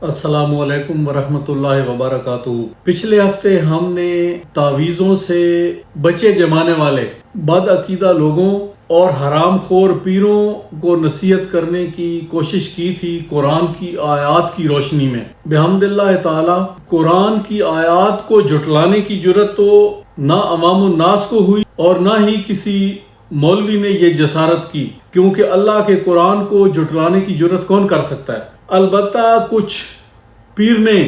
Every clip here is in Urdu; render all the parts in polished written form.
السلام علیکم ورحمۃ اللہ وبرکاتہ۔ پچھلے ہفتے ہم نے تعویذوں سے بچے جمانے والے بد عقیدہ لوگوں اور حرام خور پیروں کو نصیحت کرنے کی کوشش کی تھی قرآن کی آیات کی روشنی میں۔ بحمد اللہ تعالی قرآن کی آیات کو جھٹلانے کی جرت تو نہ عوام الناس کو ہوئی اور نہ ہی کسی مولوی نے یہ جسارت کی، کیونکہ اللہ کے قرآن کو جھٹلانے کی جرت کون کر سکتا ہے؟ البتہ کچھ پیر نے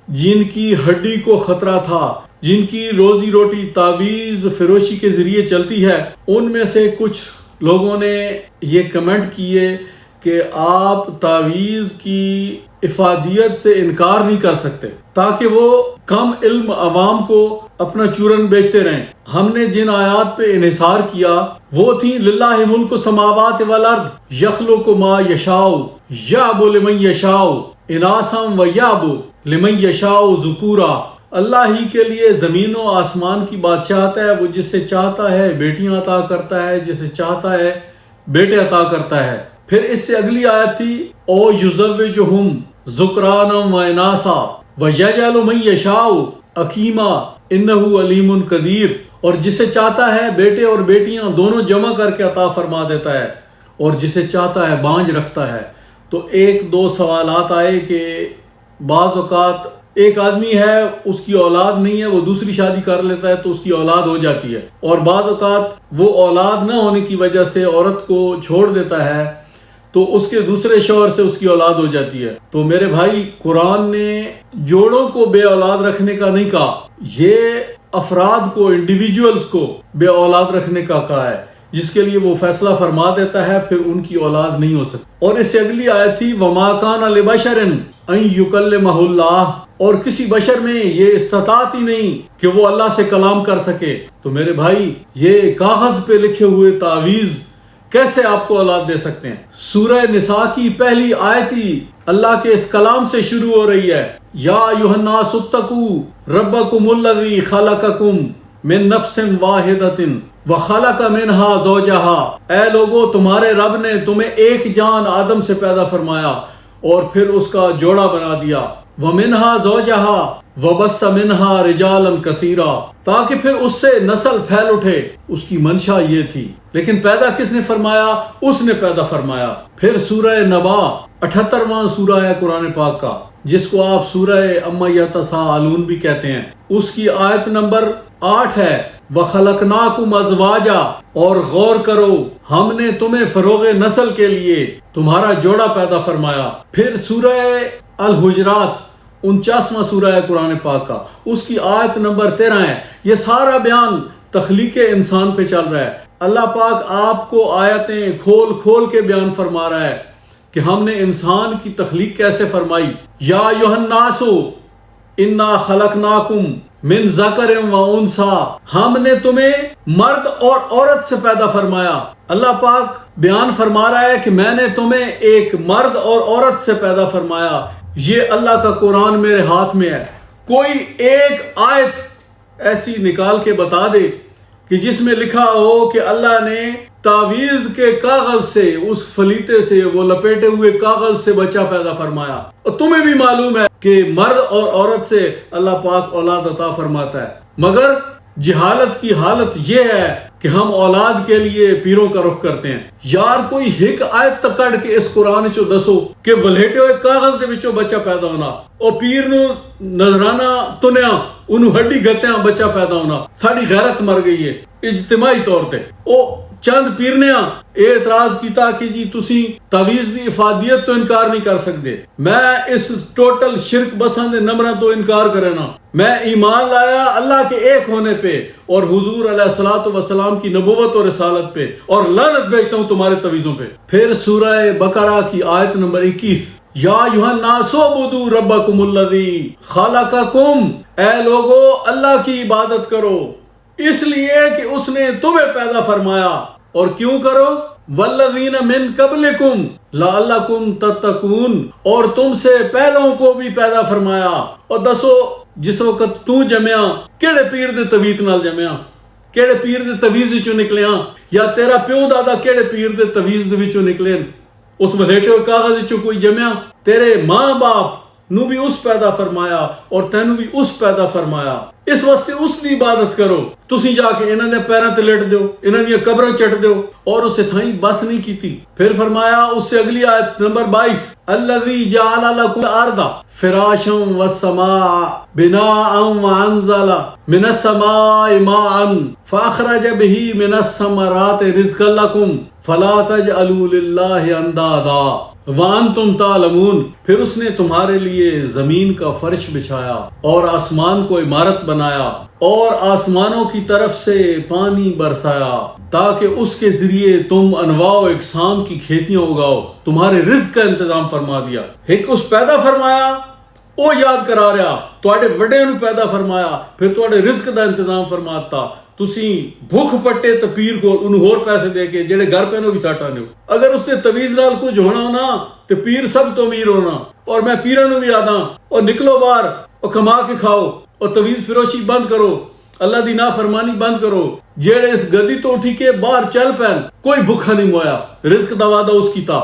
جن کی ہڈی کو خطرہ تھا، جن کی روزی روٹی تعویذ فروشی کے ذریعے چلتی ہے، ان میں سے کچھ لوگوں نے یہ کمنٹ کیے کہ آپ تعویذ کی افادیت سے انکار نہیں کر سکتے تاکہ وہ کم علم عوام کو اپنا چورن بیچتے رہیں۔ ہم نے جن آیات پہ انحصار کیا وہ تھیں للہ ملک السماوات والارض یخلق ما یشاء یہب لمن یشاء اناسا ویہب لمن یشاء ذکورا۔ اللہ ہی کے لیے زمین و آسمان کی بادشاہت ہے، وہ جسے چاہتا ہے بیٹیاں عطا کرتا ہے، جسے چاہتا ہے بیٹے عطا کرتا ہے۔ پھر اس سے اگلی آیت تھی او یزوجہم ذکرانا و اناسا ویجعل من یشاء عقیما انہ علیم قدیر، اور جسے چاہتا ہے بیٹے اور بیٹیاں دونوں جمع کر کے عطا فرما دیتا ہے، اور جسے چاہتا ہے بانجھ رکھتا ہے۔ تو ایک دو سوالات آئے کہ بعض اوقات ایک آدمی ہے، اس کی اولاد نہیں ہے، وہ دوسری شادی کر لیتا ہے تو اس کی اولاد ہو جاتی ہے، اور بعض اوقات وہ اولاد نہ ہونے کی وجہ سے عورت کو چھوڑ دیتا ہے تو اس کے دوسرے شوہر سے اس کی اولاد ہو جاتی ہے۔ تو میرے بھائی، قرآن نے جوڑوں کو بے اولاد رکھنے کا نہیں کہا، یہ افراد کو، انڈیویجولز کو بے اولاد رکھنے کا کہا ہے، جس کے لیے وہ فیصلہ فرما دیتا ہے، پھر ان کی اولاد نہیں ہو سکتی۔ اور اس سے اگلی آیت تھی وَمَا كَانَ لِبَشَرٍ أَن يُكَلِّمَهُ اللَّهُ، اور کسی بشر میں یہ استطاعت ہی نہیں کہ وہ اللہ سے کلام کر سکے۔ تو میرے بھائی، یہ کاغذ پہ لکھے ہوئے تعویذ کیسے آپ کو اولاد دے سکتے ہیں؟ سورہ نساء کی پہلی آیت ہی اللہ کے اس کلام سے شروع ہو رہی ہے، یا ایھا الناس اتقوا ربکم الذی خلقکم من نفس واحدۃ وخلق منها زوجها، اے لوگو، تمہارے رب نے تمہیں ایک جان آدم سے پیدا فرمایا اور پھر اس کا جوڑا بنا دیا، ومنها زوجها وبث منها رجالا کثیرا، تاکہ پھر اس سے نسل پھیل اٹھے۔ اس کی منشا یہ تھی، لیکن پیدا کس نے فرمایا؟ اس نے پیدا فرمایا۔ پھر سورہ نبا 78واں سورہ ہے قرآن پاک کا، جس کو آپ سورہ عما یتساءلون بھی کہتے ہیں، اس کی آیت نمبر 8 ہے وَخَلَقْنَاكُمْ أَزْوَاجًا، اور غور کرو، ہم نے تمہیں فروغ نسل کے لیے تمہارا جوڑا پیدا فرمایا۔ پھر سورہ الحجرات 49واں سورہ ہے قرآن پاک کا، اس کی آیت نمبر 13 ہے۔ یہ سارا بیان تخلیق انسان پہ چل رہا ہے۔ اللہ پاک آپ کو آیتیں کھول کھول کے بیان فرما رہا ہے کہ ہم نے انسان کی تخلیق کیسے فرمائی۔ یا ایھا الناس انا خلقناکم من ذکر و انثی، ہم نے تمہیں مرد اور عورت سے پیدا فرمایا۔ اللہ پاک بیان فرما رہا ہے کہ میں نے تمہیں ایک مرد اور عورت سے پیدا فرمایا۔ یہ اللہ کا قرآن میرے ہاتھ میں ہے، کوئی ایک آیت ایسی نکال کے بتا دے کہ جس میں لکھا ہو کہ اللہ نے تعویذ کے کاغذ سے، اس فلیتے سے، وہ لپیٹے ہوئے کاغذ سے بچہ پیدا فرمایا۔ اور تمہیں بھی معلوم ہے کہ مرد اور عورت سے اللہ پاک اولاد عطا فرماتا ہے، مگر جہالت کی حالت یہ ہے کہ ہم اولاد کے لیے پیروں کا رخ کرتے ہیں۔ یار کوئی ایک آیت تک کڑ کے اس قرآن چو دسو کہ ولیٹے ہوئے کاغذ دے وچوں بچہ پیدا ہونا، اور پیر نو نظرانہ تنیا انہوں ہڈی گتیاں بچہ پیدا ہونا۔ ساری غیرت مر گئی ہے اجتماعی طور تے۔ او چند پیر نے اعتراض کیتا کہ جی تسی تعویذ دی افادیت تو انکار نہیں کر سکتے، میں اس ٹوٹل شرک بساں دے نمبراں تو انکار کرنا، میں ایمان لایا اللہ کے ایک ہونے پہ اور حضور علیہ الصلوۃ والسلام کی نبوت اور رسالت پہ، اور لعنت بھیجتا ہوں تمہارے تعویذوں پہ۔ پھر سورہ بقرہ کی آیت نمبر 21، یا ایھا الناس اعبدوا ربکم الذی خلقکم، اے لوگو اللہ کی عبادت کرو اس لیے کہ اس نے تمہیں پیدا فرمایا، اور کیوں کرو؟ والذین من قبلکم لعلکم تتقون، اور تم سے پہلوں کو بھی پیدا فرمایا۔ اور دسو جس وقت تو جمیا کیڑے پیر دے تویت نال جمیا، کیڑے پیر دے تویز وچوں نکلیاں، یا تیرا پیو دادا کیڑے پیر دے تویز دے وچوں نکلے؟ اس ولیٹے ہوئے کاغذ وچوں کوئی جمیا؟ تیرے ماں باپ نو بھی اس پیدا فرمایا اور تینوں بھی اس پیدا فرمایا، اس واسطے اس دی عبادت کرو۔ تسی جا کے انہاں دے پیراں تے لیٹ دیو، انہاں دی قبراں چٹ دیو، اور اسے تھائیں بس نہیں کیتی۔ پھر فرمایا اس سے اگلی آیت نمبر 22، الذی جعل لکم الارض فراشا والسماء بناء وانزل من السماء ماء فاخرج به من الثمرات رزقا لکم فلا تجعلوا للہ اندادا وانتم تعلمون۔ پھر اس نے تمہارے لیے زمین کا فرش بچھایا اور آسمان کو عمارت بنایا اور آسمانوں کی طرف سے پانی برسایا تاکہ اس کے ذریعے تم انواع و اقسام کی کھیتیاں اگاؤ، تمہارے رزق کا انتظام فرما دیا۔ ایک اس پیدا فرمایا وہ یاد کرا رہا، تواڈے وڈے نو پیدا فرمایا، پھر تواڈے رزق دا انتظام فرماتا۔ تسی بھوک پٹے تے پیر کو انہوں ہور پیسے دے کے جڑے گھر پہ نو بھی ساٹا نیو، اگر اس نے تویز نال کچھ ہونا ہونا تے پیر سب تو امیر ہونا۔ اور میں پیراں نو بھی آداں اور نکلو باہر اور کما کے کھاؤ اور تویز فروشی بند کرو، اللہ دی نافرمانی بند کرو۔ جڑے اس گدی تو اٹھی کے باہر چل پین، کوئی بھوکا نہیں مویا، رزق دا وعدہ اس کیتا۔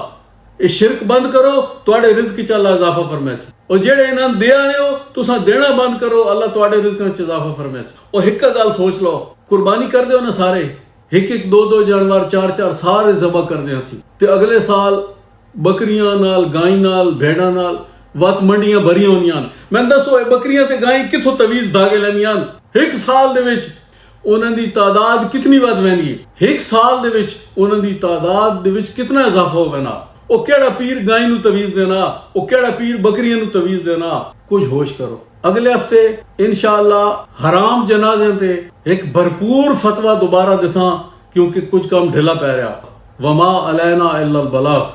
یہ شرک بند کرو، تواڈے رزق چ اللہ اضافہ فرمائے سی، اور جڑے انہاں دے آنے ہو تساں دینا بند کرو، اللہ تواڈے رزق چ اضافہ فرمائے سی۔ اور ایک گل سوچ لو، قربانی کر دیو نا سارے، ایک ایک دو دو جانور چار چار سارے ذبح کر دیا سی، تے اگلے سال بکریاں نال گائیں نال بھیڑاں نال وت منڈیاں بھریاں ہونیاں۔ میں دسو اے بکریاں تے گائیں کتھوں تویز دھاگے لینیاں؟ ایک سال دے وچ انہاں دی تعداد کتنی ود وینی؟ ایک سال دے وچ انہاں دی تعداد دے وچ کتنا اضافہ ہونا؟ او کیڑا پیر گائیں نو تویز دینا، او کیڑا پیر بکریاں نو تویز دینا؟ کچھ ہوش کرو۔ اگلے ہفتے انشاءاللہ حرام جنازے تے ایک بھرپور فتویٰ دوبارہ دساں، کیونکہ کچھ کام ڈھیلا پی رہا۔ وما علینا الا البلاغ۔